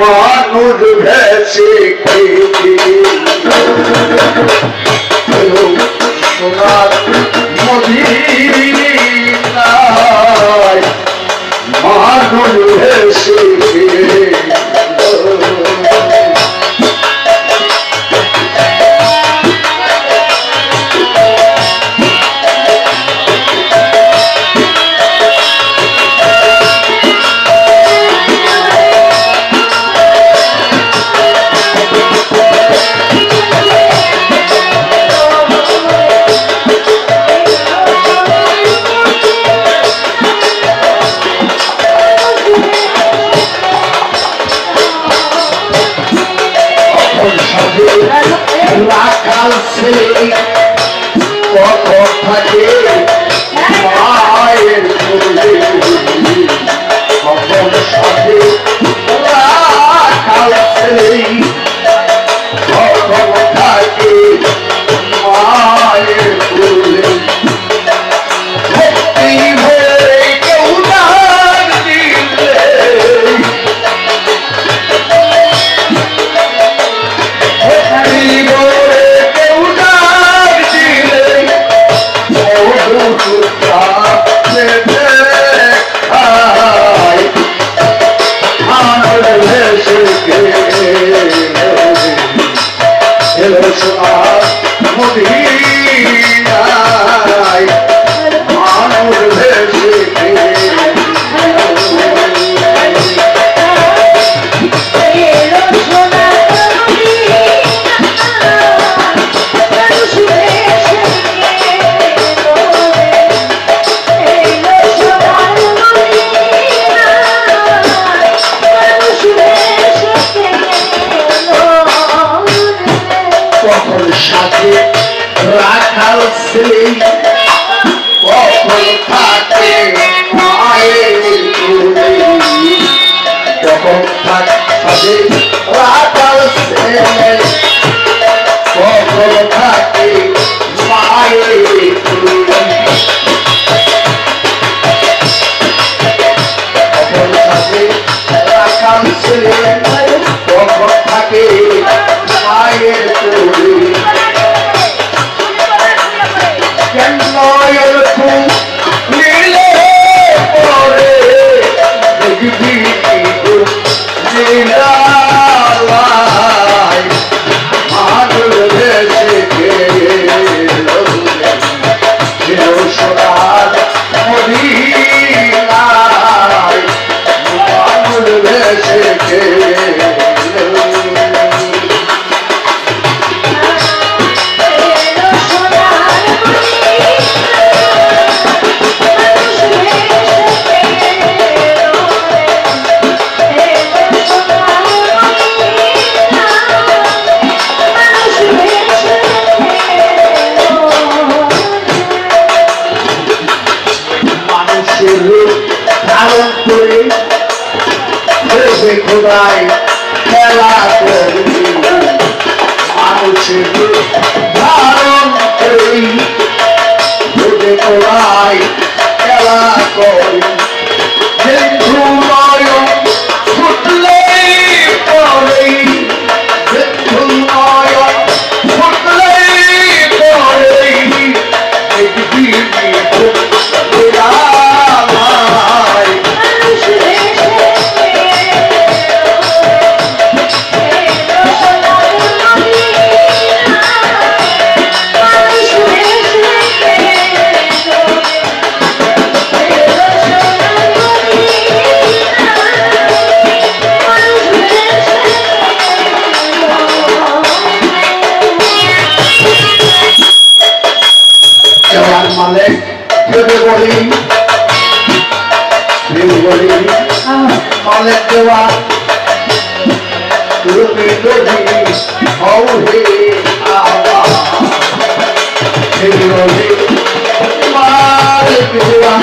মানুষ ভেসে সোনার মদিনায় মানুষ ভেসে রাখাল ছেলে কত থাকে মায়ের কোলে কখন সাথে রাখাল ছেলে কখন থাকে মায়ের কোলে ভক্তি ভরে কেউ ডাক দিলে রাখাল ছেলে কখন থাকে মায়ের কোলে কখন থাকে রাখাল ছেলে কখন থাকে মায়ের কোলে কখন থাকে রাখাল ছেলে কখন থাকে মায়ের কোলে খোদাই খেলা করি মানুষের ধারণ করি খোদাই খেলা করি হিন্দু নয়ন ফুটলেই পড়ে হিন্দু নয়ন ফুটলেই পড়ে দেখবি দেওয়ার মালিক যদি বলি মালিক দেওয়া তুমি যদি হও হে আল্লাহ মালিক দেওয়া